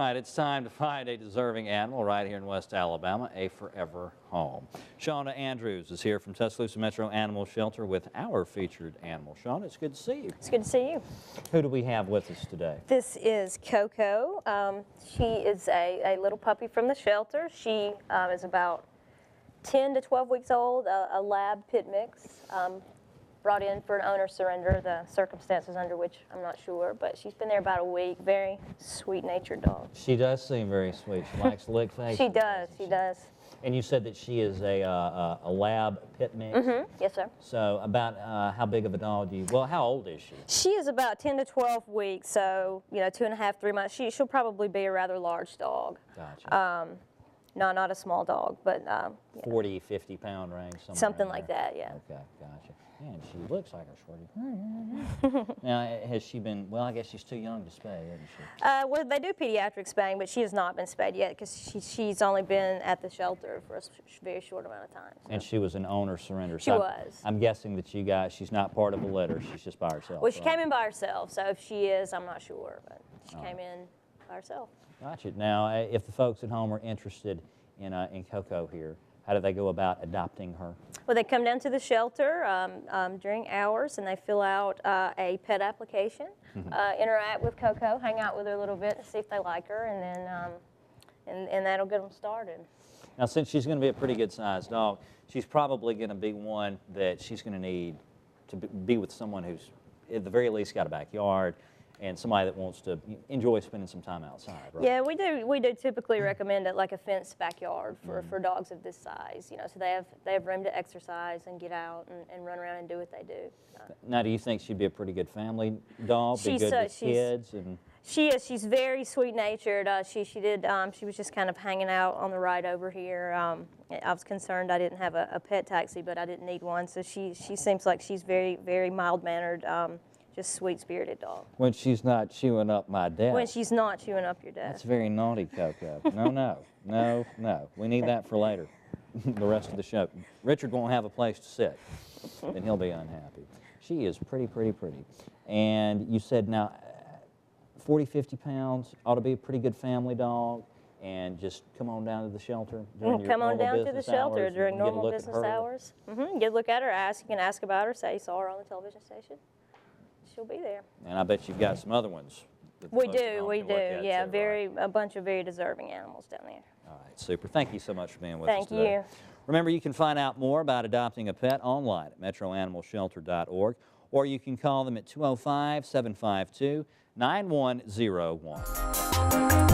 right, it's time to find a deserving animal right here in West Alabama, a forever home. Shauna Andrews is here from Tuscaloosa Metro Animal Shelter with our featured animal. Shauna, it's good to see you. It's good to see you. Who do we have with us today? This is Coco. She is a little puppy from the shelter. She is about 10 to 12 weeks old, a lab pit mix. Brought in for an owner surrender, the circumstances under which I'm not sure, but she's been there about a week. Very sweet-natured dog. She does seem very sweet. She likes to lick faces. She does, she does. And you said that she is a lab pit mix? Mm-hmm. Yes, sir. So about how big of a dog do you, well, how old is she? She is about 10 to 12 weeks, so, 2.5, 3 months. She'll probably be a rather large dog. Gotcha. No, not a small dog, but 40, 50 pound range, something like that, yeah. Okay, gotcha. And she looks like a shorty. Now, has she been, well, I guess she's too young to spay, isn't she? Well, they do pediatric spaying, but she has not been spayed yet because she's only been at the shelter for a very short amount of time. So. And she was an owner surrender. She was. I'm guessing that you guys, she's not part of a litter, she's just by herself. Well, she came in by herself, so if she is, I'm not sure, but she came in by herself. Gotcha. Now, if the folks at home are interested in Coco here, how do they go about adopting her? Well, they come down to the shelter during hours and they fill out a pet application, interact with Coco, hang out with her a little bit and see if they like her, and then and that'll get them started. Now, since she's going to be a pretty good sized dog, she's probably going to be one that she's going to need to be with someone who's at the very least got a backyard, and somebody that wants to enjoy spending some time outside, right? Yeah, we do typically recommend it like a fenced backyard for dogs of this size. So they have room to exercise and get out and run around and do what they do. Now, do you think she'd be a pretty good family dog? Be good with kids and. She is. She's very sweet-natured. She was just kind of hanging out on the ride over here. I was concerned I didn't have a pet taxi, but I didn't need one. So she seems like she's very, very mild-mannered. Just sweet-spirited dog. When she's not chewing up my desk. When she's not chewing up your desk. That's very naughty, Coco. No. We need that for later, the rest of the show. Richard won't have a place to sit, and he'll be unhappy. She is pretty. And you said now, 40, 50 pounds, ought to be a pretty good family dog, and just come on down to the shelter during your come on normal down to the shelter during normal business hours. Get a look at her, you can ask about her, say you saw her on the television station. She'll be there. And I bet you've got some other ones. We do. Yeah, a bunch of very deserving animals down there. All right, super. Thank you so much for being with us today. Thank you. Remember, you can find out more about adopting a pet online at metroanimalshelter.org, or you can call them at 205-752-9101.